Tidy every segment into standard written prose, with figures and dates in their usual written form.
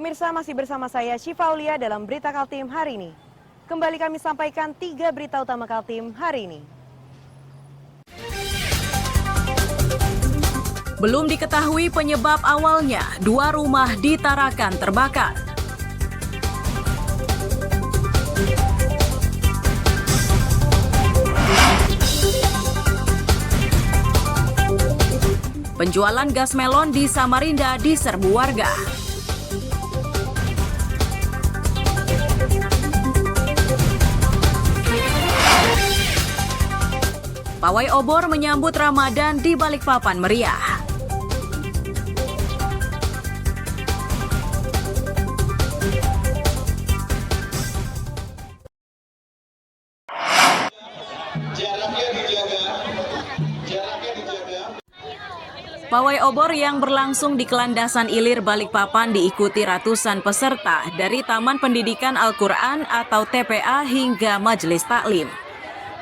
Pemirsa, masih bersama saya Syifa Aulia dalam Berita Kaltim hari ini. Kembali kami sampaikan 3 berita utama Kaltim hari ini. Belum diketahui penyebab awalnya, 2 rumah di Tarakan terbakar. Penjualan gas melon di Samarinda diserbu warga. Pawai obor menyambut Ramadan di Balikpapan meriah. Pawai obor yang berlangsung di Kelandasan Ilir Balikpapan diikuti ratusan peserta dari Taman Pendidikan Al-Quran atau TPA hingga Majelis Taklim.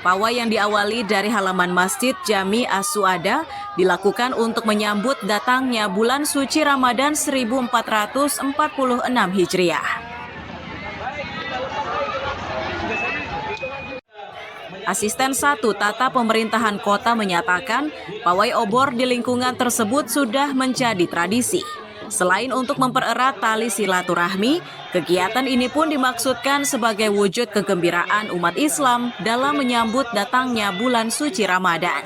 Pawai yang diawali dari halaman Masjid Jami As-Suada dilakukan untuk menyambut datangnya bulan suci Ramadan 1446 Hijriah. Asisten 1 Tata Pemerintahan Kota menyatakan pawai obor di lingkungan tersebut sudah menjadi tradisi. Selain untuk mempererat tali silaturahmi, kegiatan ini pun dimaksudkan sebagai wujud kegembiraan umat Islam dalam menyambut datangnya bulan suci Ramadan.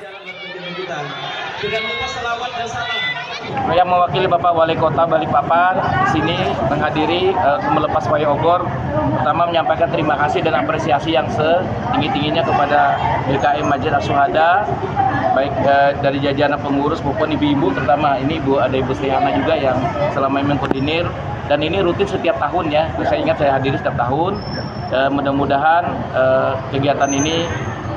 Saya mewakili Bapak Wali Kota Balikpapan di sini menghadiri melepas pawai obor. Pertama menyampaikan terima kasih dan apresiasi yang setinggi-tingginya kepada BKM Masjid As-Suada, baik dari jajaran pengurus maupun ibu-ibu, terutama ini ada Ibu Srihana juga yang selama ini mengkoordinir, dan ini rutin setiap tahun ya. Saya ingat saya hadiri setiap tahun. Mudah-mudahan kegiatan ini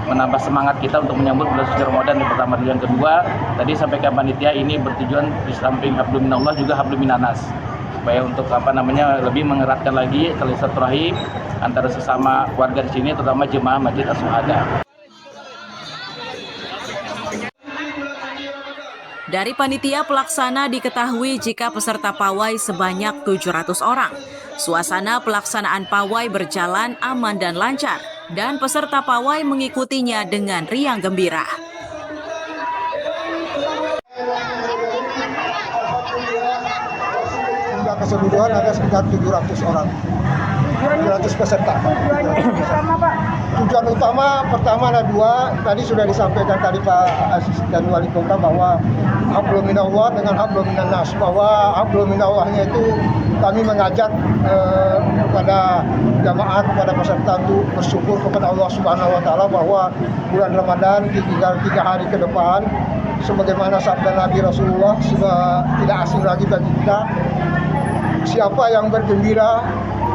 menambah semangat kita untuk menyambut bulan suci Ramadan yang pertama dan yang kedua. Tadi sampaikan panitia ini bertujuan di samping hablum minallah juga hablum minanas, supaya untuk lebih mengeratkan lagi tali silaturahim antara sesama warga di sini, terutama jemaah Masjid As-Suada. Dari panitia pelaksana diketahui jika peserta pawai sebanyak 700 orang. Suasana pelaksanaan pawai berjalan aman dan lancar, dan peserta pawai mengikutinya dengan riang gembira. Jumlah keseluruhan ada sekitar 700 orang. 700 peserta. Tujuan utama pertama ada 2, tadi sudah disampaikan tadi Pak Asisten Wali Kota bahwa hablum minallah dengan hablum minannas, bahwa hablum minallahnya itu kami mengajak kepada jamaah, kepada peserta untuk bersyukur kepada Allah Subhanahu wa taala bahwa bulan Ramadan tinggal 3 hari ke depan, sebagaimana sabda Nabi Rasulullah sudah tidak asing lagi bagi kita. Siapa yang bergembira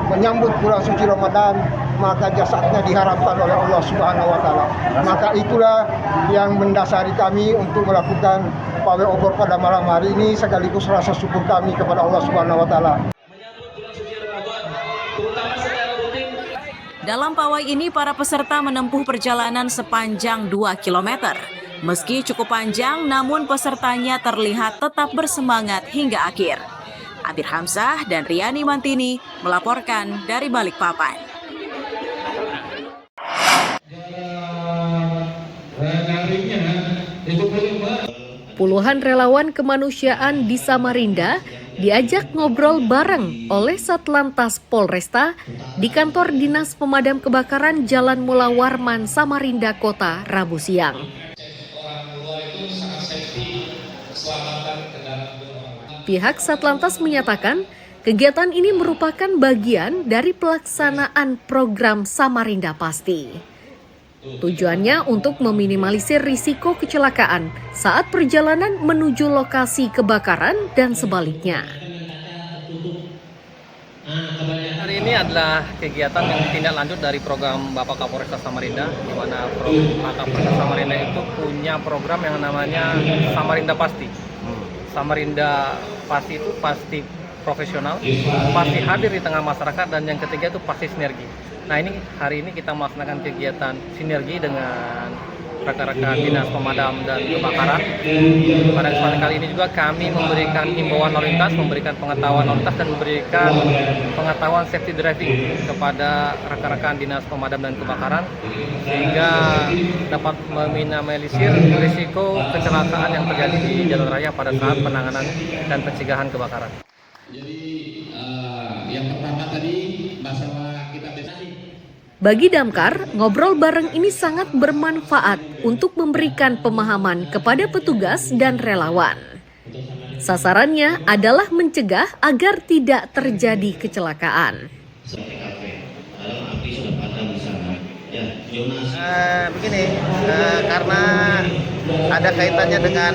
menyambut bulan suci Ramadan, maka jasadnya diharapkan oleh Allah Subhanahu wa taala. Maka itulah yang mendasari kami untuk melakukan pawai obor pada malam hari ini, sekaligus rasa syukur kami kepada Allah Subhanahu wa taala. Dalam pawai ini para peserta menempuh perjalanan sepanjang 2 km. Meski cukup panjang, namun pesertanya terlihat tetap bersemangat hingga akhir. Abir Hamzah dan Riani Mantini melaporkan dari Balikpapan. Puluhan relawan kemanusiaan di Samarinda diajak ngobrol bareng oleh Satlantas Polresta di kantor Dinas Pemadam Kebakaran Jalan Mula Warman, Samarinda Kota, Rabu siang. Pihak Satlantas menyatakan kegiatan ini merupakan bagian dari pelaksanaan program Samarinda Pasti. Tujuannya untuk meminimalisir risiko kecelakaan saat perjalanan menuju lokasi kebakaran dan sebaliknya. Hari ini adalah kegiatan yang tindak lanjut dari program Bapak Kapolresta Samarinda, di mana Bapak Kapolresta Samarinda itu punya program yang namanya Samarinda Pasti. Samarinda Pasti itu pasti profesional, pasti hadir di tengah masyarakat, dan yang ketiga itu pasti sinergi. Nah, hari ini kita melaksanakan kegiatan sinergi dengan rekan-rekan dinas pemadam dan kebakaran. Pada kesempatan kali ini juga kami memberikan himbauan lalu lintas, memberikan pengetahuan lalu lintas dan memberikan pengetahuan safety driving kepada rekan-rekan dinas pemadam dan kebakaran sehingga dapat meminimalisir risiko kecelakaan yang terjadi di jalan raya pada saat penanganan dan pencegahan kebakaran. Jadi yang pertama tadi masalah kita Bagi Damkar, ngobrol bareng ini sangat bermanfaat untuk memberikan pemahaman kepada petugas dan relawan. Sasarannya adalah mencegah agar tidak terjadi kecelakaan. Begini, karena ada kaitannya dengan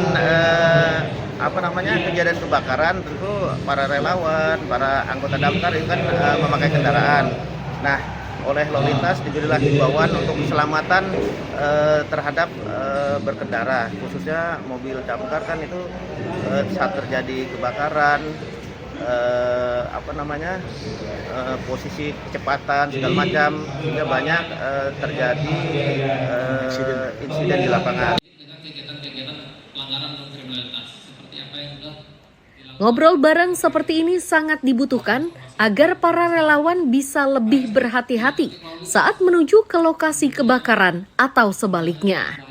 kejadian kebakaran, tentu para relawan, para anggota Damkar itu kan memakai kendaraan. Nah, oleh lalu lintas diberilah himbauan untuk keselamatan terhadap berkendara, khususnya mobil damkar kan itu saat terjadi kebakaran posisi kecepatan segala macam sehingga banyak terjadi insiden di lapangan. Ngobrol bareng seperti ini sangat dibutuhkan agar para relawan bisa lebih berhati-hati saat menuju ke lokasi kebakaran atau sebaliknya.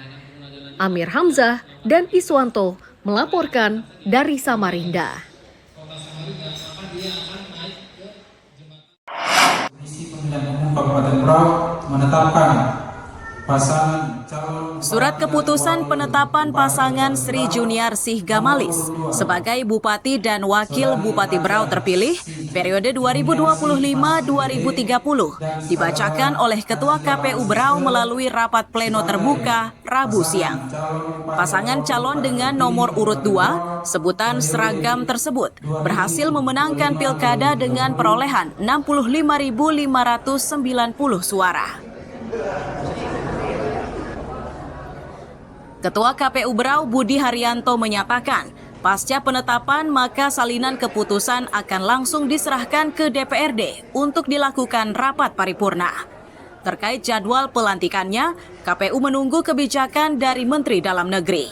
Amir Hamzah dan Iswanto melaporkan dari Samarinda. Komisi Pemilihan Umum Kabupaten Berau menetapkan pasangan calon. Surat keputusan penetapan pasangan Sri Juniarsih Gamalis sebagai Bupati dan Wakil Bupati Berau terpilih periode 2025-2030 dibacakan oleh Ketua KPU Berau melalui rapat pleno terbuka Rabu siang. Pasangan calon dengan nomor urut 2, sebutan seragam tersebut, berhasil memenangkan pilkada dengan perolehan 65.590 suara. Ketua KPU Berau Budi Haryanto menyatakan, pasca penetapan maka salinan keputusan akan langsung diserahkan ke DPRD untuk dilakukan rapat paripurna. Terkait jadwal pelantikannya, KPU menunggu kebijakan dari Menteri Dalam Negeri.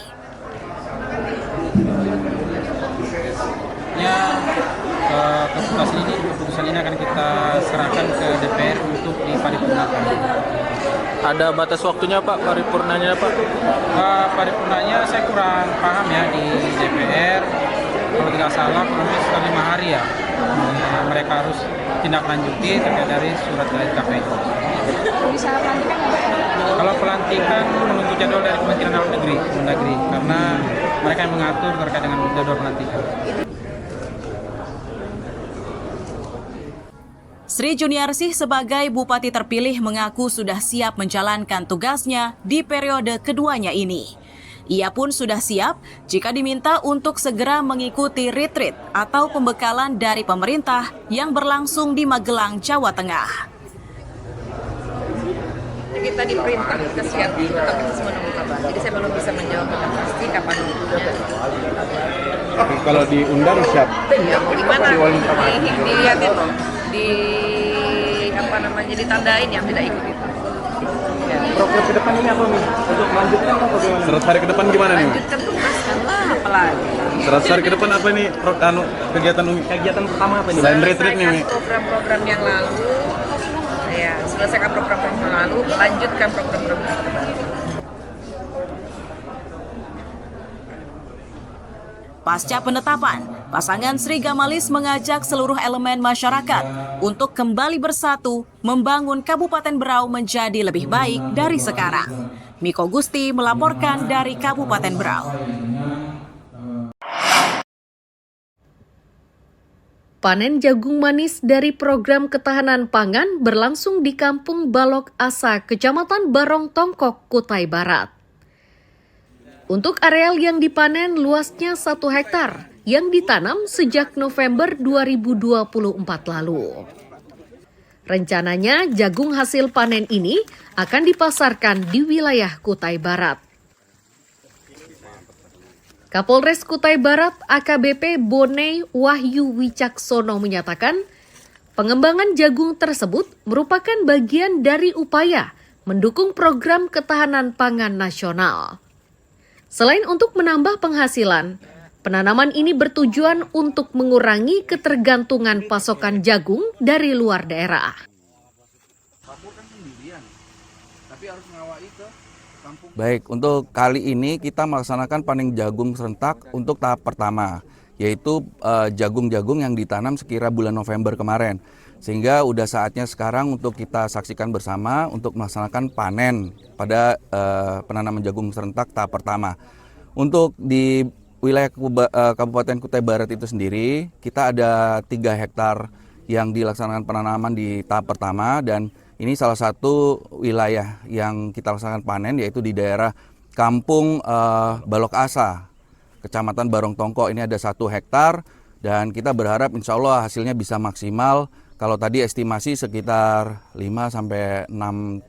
Keputusan ini akan kita serahkan ke DPR untuk diparipurnakan. Ada batas waktunya Pak, paripurnanya Pak? Paripurnanya saya kurang paham ya di DPR. Kalau tidak salah kurang lebih sekitar 5 hari ya. Mereka harus tindak lanjuti terkait dari surat dari KPU. Bisa pelantikan nggak? Kalau pelantikan menunggu jadwal dari Kementerian Dalam Negeri, Mendagri, karena mereka yang mengatur terkait dengan jadwal pelantikan. Sri Juniarsih sebagai Bupati terpilih mengaku sudah siap menjalankan tugasnya di periode keduanya ini. Ia pun sudah siap jika diminta untuk segera mengikuti retreat atau pembekalan dari pemerintah yang berlangsung di Magelang, Jawa Tengah. Kita diperintah, kita siap, tapi kita masih menunggu kabar. Jadi saya belum bisa menjawab dengan pasti kapan waktunya. Kalau diundang siap? Ya, gimana? Dilihatin loh. Ditandain yang tidak ikut itu. Program ke depan ini apa nih? Untuk melanjutkan apa bagaimana? 100 hari ke depan gimana nih? Lanjutkan tugas kan lah, apalagi. 100 hari ke depan apa nih kegiatan Umi? Kegiatan pertama apa nih? Selain retreat nih Umi? Program-program yang lalu, ya selesaikan program-program yang lalu, lanjutkan program-program yang baru. Pasca penetapan, pasangan Sri Gamalis mengajak seluruh elemen masyarakat untuk kembali bersatu membangun Kabupaten Berau menjadi lebih baik dari sekarang. Miko Gusti melaporkan dari Kabupaten Berau. Panen jagung manis dari program ketahanan pangan berlangsung di Kampung Balok Asa, Kecamatan Barong Tongkok, Kutai Barat. Untuk areal yang dipanen luasnya 1 hektar yang ditanam sejak November 2024 lalu. Rencananya jagung hasil panen ini akan dipasarkan di wilayah Kutai Barat. Kapolres Kutai Barat AKBP Bonei Wahyu Wicaksono menyatakan pengembangan jagung tersebut merupakan bagian dari upaya mendukung program ketahanan pangan nasional. Selain untuk menambah penghasilan, penanaman ini bertujuan untuk mengurangi ketergantungan pasokan jagung dari luar daerah. Baik, untuk kali ini kita melaksanakan panen jagung serentak untuk tahap pertama, yaitu jagung-jagung yang ditanam sekira bulan November kemarin. Sehingga udah saatnya sekarang untuk kita saksikan bersama untuk melaksanakan panen pada penanaman jagung serentak tahap pertama. Untuk di wilayah Kabupaten Kutai Barat itu sendiri, kita ada 3 hektar yang dilaksanakan penanaman di tahap pertama, dan ini salah satu wilayah yang kita laksanakan panen yaitu di daerah Kampung Balok Asa, Kecamatan Barong Tongko. Ini ada 1 hektar dan kita berharap insya Allah hasilnya bisa maksimal. Kalau tadi estimasi sekitar 5-6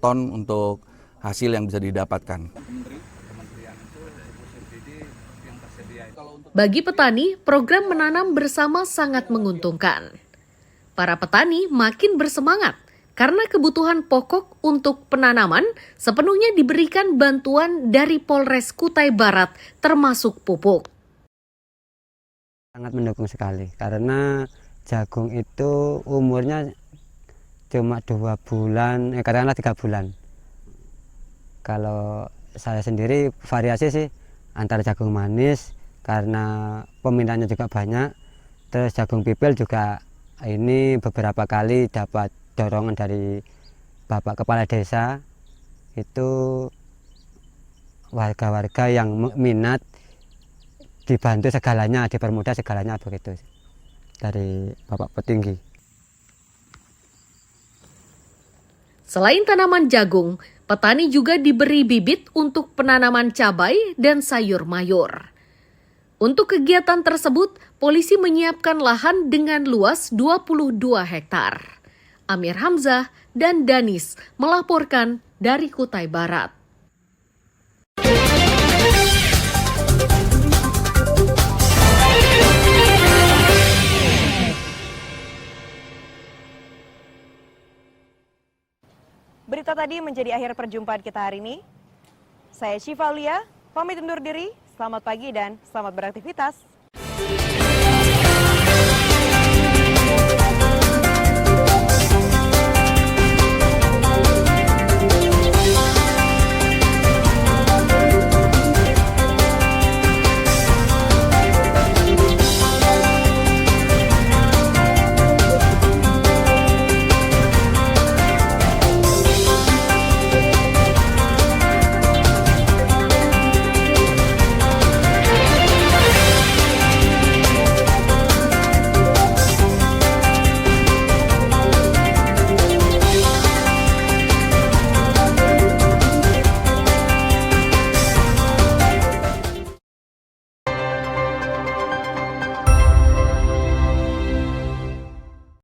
ton untuk hasil yang bisa didapatkan. Bagi petani, program menanam bersama sangat menguntungkan. Para petani makin bersemangat karena kebutuhan pokok untuk penanaman sepenuhnya diberikan bantuan dari Polres Kutai Barat termasuk pupuk. Sangat mendukung sekali karena jagung itu umurnya cuma 2 bulan, katakanlah 3 bulan. Kalau saya sendiri variasi sih antara jagung manis karena peminatnya juga banyak, terus jagung pipil juga ini beberapa kali dapat dorongan dari Bapak Kepala Desa, itu warga-warga yang minat dibantu segalanya, dipermudah segalanya begitu dari Bapak Petinggi. Selain tanaman jagung, petani juga diberi bibit untuk penanaman cabai dan sayur mayur. Untuk kegiatan tersebut, polisi menyiapkan lahan dengan luas 22 hektar. Amir Hamzah dan Danis melaporkan dari Kutai Barat. Berita tadi menjadi akhir perjumpaan kita hari ini. Saya Syifa Aulia, pamit undur diri. Selamat pagi dan selamat beraktivitas.